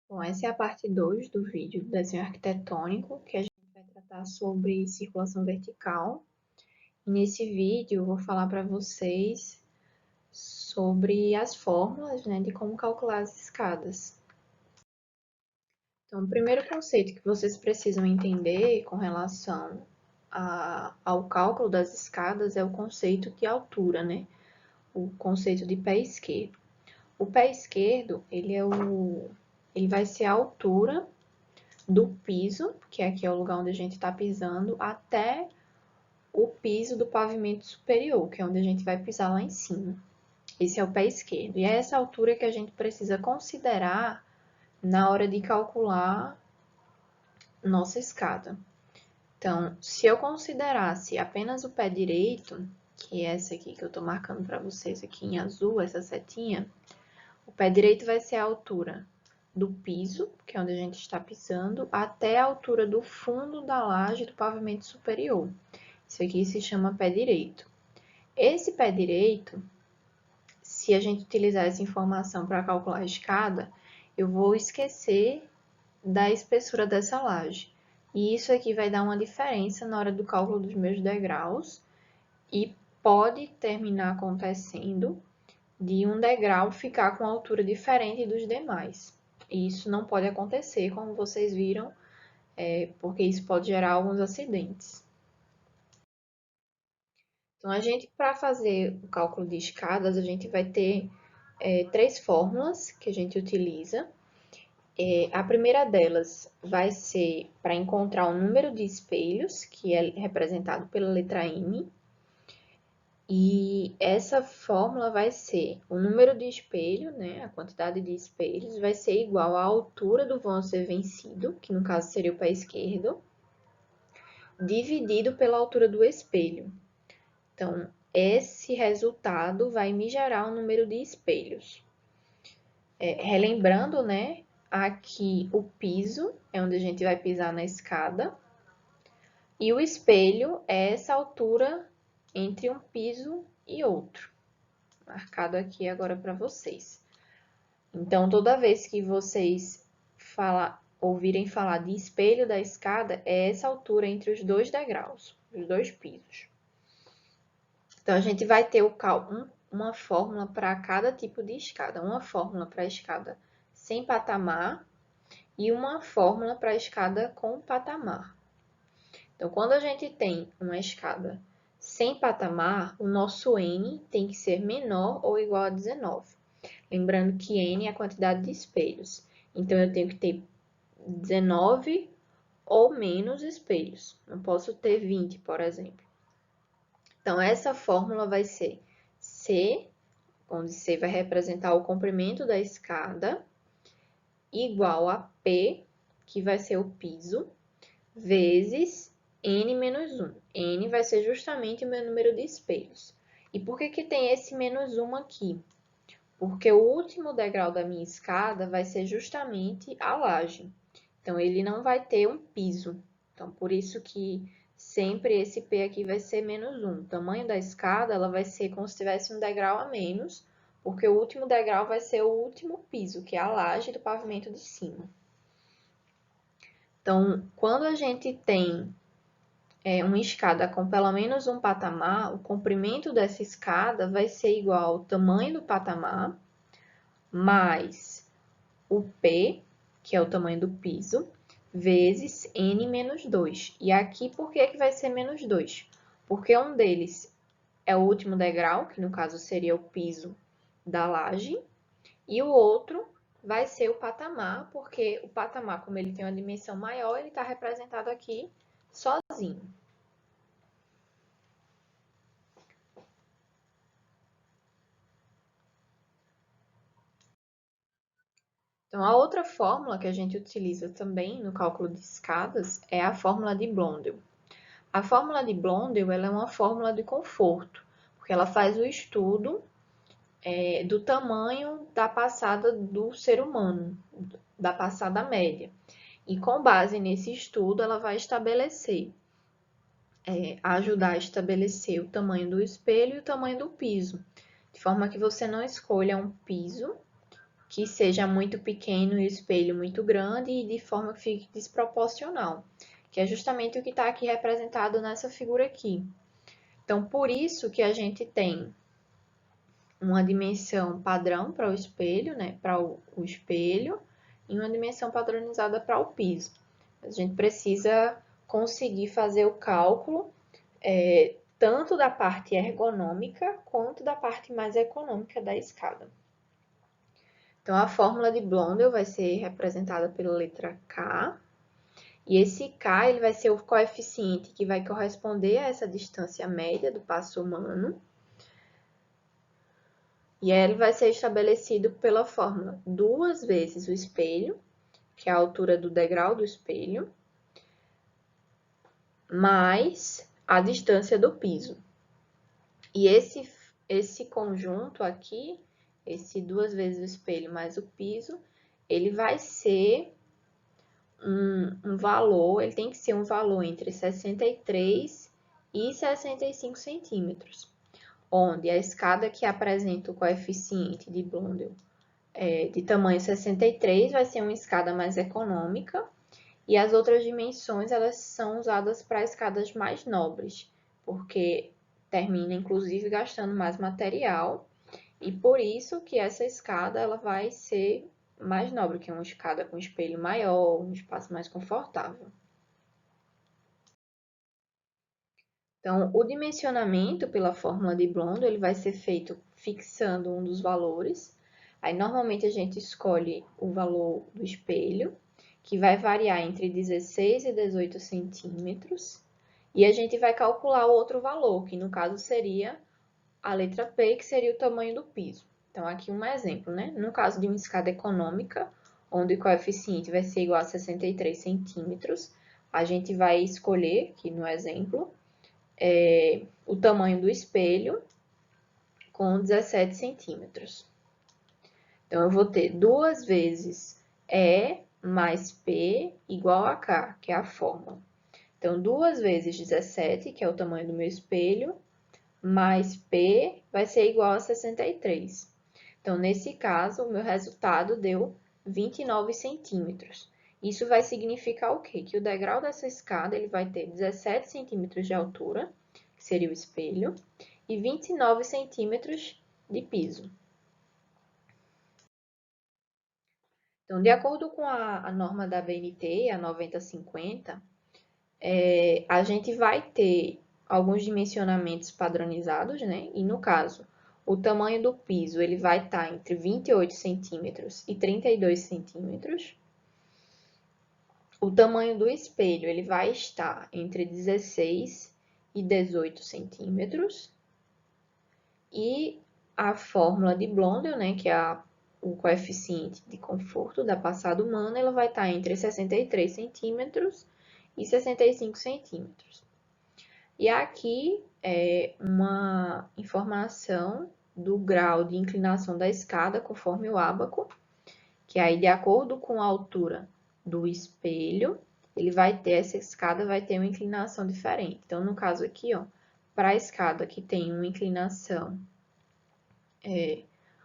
Bom, essa é a parte 2 do vídeo do desenho arquitetônico, que a gente vai tratar sobre circulação vertical. E nesse vídeo eu vou falar para vocês sobre as fórmulas, né, de como calcular as escadas. Então, o primeiro conceito que vocês precisam entender com relação ao cálculo das escadas é o conceito de altura, né? O conceito de pé esquerdo. O pé esquerdo, ele vai ser a altura do piso, que aqui é o lugar onde a gente está pisando, até o piso do pavimento superior, que é onde a gente vai pisar lá em cima. Esse é o pé esquerdo. E é essa altura que a gente precisa considerar na hora de calcular nossa escada. Então, se eu considerasse apenas o pé direito, que é essa aqui que eu estou marcando para vocês aqui em azul, essa setinha, o pé direito vai ser a altura do piso, que é onde a gente está pisando, até a altura do fundo da laje do pavimento superior. Isso aqui se chama pé direito. Esse pé direito, se a gente utilizar essa informação para calcular a escada, eu vou esquecer da espessura dessa laje. E isso aqui vai dar uma diferença na hora do cálculo dos meus degraus e pode terminar acontecendo de um degrau ficar com altura diferente dos demais. E isso não pode acontecer, como vocês viram, porque isso pode gerar alguns acidentes. Então, para fazer o cálculo de escadas, a gente vai ter três fórmulas que a gente utiliza. A primeira delas vai ser para encontrar o número de espelhos, que é representado pela letra M. E essa fórmula vai ser o número de espelho, né, a quantidade de espelhos, vai ser igual à altura do vão a ser vencido, que no caso seria o pé esquerdo, dividido pela altura do espelho. Então, esse resultado vai me gerar o número de espelhos. Relembrando, né, aqui o piso é onde a gente vai pisar na escada, e o espelho é essa altura entre um piso e outro. Marcado aqui agora para vocês. Então, toda vez que vocês ouvirem falar de espelho da escada, é essa altura entre os dois degraus, os dois pisos. Então, a gente vai ter uma fórmula para cada tipo de escada. Uma fórmula para a escada sem patamar e uma fórmula para a escada com patamar. Então, quando a gente tem uma escada sem patamar, o nosso N tem que ser menor ou igual a 19. Lembrando que N é a quantidade de espelhos. Então, eu tenho que ter 19 ou menos espelhos. Não posso ter 20, por exemplo. Então, essa fórmula vai ser C, onde C vai representar o comprimento da escada, igual a P, que vai ser o piso, vezes N menos 1. N vai ser justamente o meu número de espelhos. E por que tem esse menos 1 aqui? Porque o último degrau da minha escada vai ser justamente a laje. Então, ele não vai ter um piso. Então, por isso que sempre esse P aqui vai ser menos 1. O tamanho da escada, ela vai ser como se tivesse um degrau a menos, porque o último degrau vai ser o último piso, que é a laje do pavimento de cima. Então, quando a gente tem uma escada com pelo menos um patamar, o comprimento dessa escada vai ser igual ao tamanho do patamar, mais o P, que é o tamanho do piso, vezes N menos 2. E aqui, por que vai ser menos 2? Porque um deles é o último degrau, que no caso seria o piso da laje, e o outro vai ser o patamar, porque o patamar, como ele tem uma dimensão maior, ele está representado aqui sozinho. Então, a outra fórmula que a gente utiliza também no cálculo de escadas é a fórmula de Blondel. A fórmula de Blondel ela é uma fórmula de conforto, porque ela faz o estudo do tamanho da passada do ser humano, da passada média. E com base nesse estudo, ela vai ajudar a estabelecer o tamanho do espelho e o tamanho do piso, de forma que você não escolha um piso que seja muito pequeno e o espelho muito grande e de forma que fique desproporcional, que é justamente o que está aqui representado nessa figura aqui. Então, por isso que a gente tem uma dimensão padrão para o espelho, né, para o espelho, e uma dimensão padronizada para o piso. A gente precisa conseguir fazer o cálculo tanto da parte ergonômica quanto da parte mais econômica da escada. Então, a fórmula de Blondel vai ser representada pela letra K, e esse K ele vai ser o coeficiente que vai corresponder a essa distância média do passo humano, e ele vai ser estabelecido pela fórmula 2 vezes o espelho, que é a altura do degrau do espelho, mais a distância do piso. E esse conjunto aqui, esse 2 vezes o espelho mais o piso, ele vai ser um valor, ele tem que ser um valor entre 63 e 65 centímetros, onde a escada que apresenta o coeficiente de Blondel de tamanho 63 vai ser uma escada mais econômica, e as outras dimensões elas são usadas para escadas mais nobres, porque termina inclusive gastando mais material, e por isso que essa escada ela vai ser mais nobre, que é uma escada com espelho maior, um espaço mais confortável. Então, o dimensionamento pela fórmula de Blondel ele vai ser feito fixando um dos valores. Aí, normalmente, a gente escolhe o valor do espelho, que vai variar entre 16 e 18 centímetros. E a gente vai calcular o outro valor, que no caso seria a letra P, que seria o tamanho do piso. Então, aqui um exemplo, né? No caso de uma escada econômica, onde o coeficiente vai ser igual a 63 centímetros, a gente vai escolher, aqui no exemplo, o tamanho do espelho com 17 centímetros. Então, eu vou ter 2 vezes E mais P igual a K, que é a fórmula. Então, 2 vezes 17, que é o tamanho do meu espelho, mais P vai ser igual a 63. Então, nesse caso, o meu resultado deu 29 centímetros. Isso vai significar o quê? Que o degrau dessa escada ele vai ter 17 centímetros de altura, que seria o espelho, e 29 centímetros de piso. Então, de acordo com a norma da BNT, a 9050, a gente vai ter alguns dimensionamentos padronizados, né? E no caso, o tamanho do piso ele vai estar entre 28 centímetros e 32 centímetros. O tamanho do espelho ele vai estar entre 16 e 18 centímetros. E a fórmula de Blondel, né, que é o coeficiente de conforto da passada humana, ela vai estar entre 63 centímetros e 65 centímetros. E aqui é uma informação do grau de inclinação da escada conforme o ábaco, que aí de acordo com a altura do espelho, essa escada vai ter uma inclinação diferente. Então, no caso aqui, ó, para a escada que tem uma inclinação,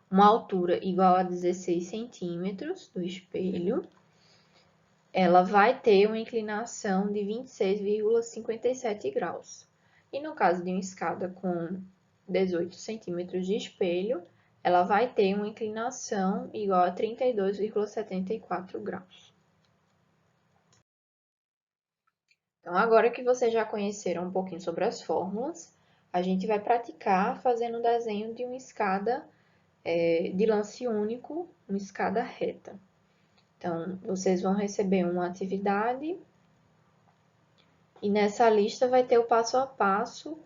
uma altura igual a 16 centímetros do espelho, ela vai ter uma inclinação de 26,57 graus. E no caso de uma escada com 18 centímetros de espelho, ela vai ter uma inclinação igual a 32,74 graus. Então, agora que vocês já conheceram um pouquinho sobre as fórmulas, a gente vai praticar fazendo o desenho de uma escada de lance único, uma escada reta. Então, vocês vão receber uma atividade e nessa lista vai ter o passo a passo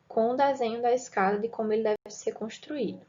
com o desenho da escada de como ele deve ser construído.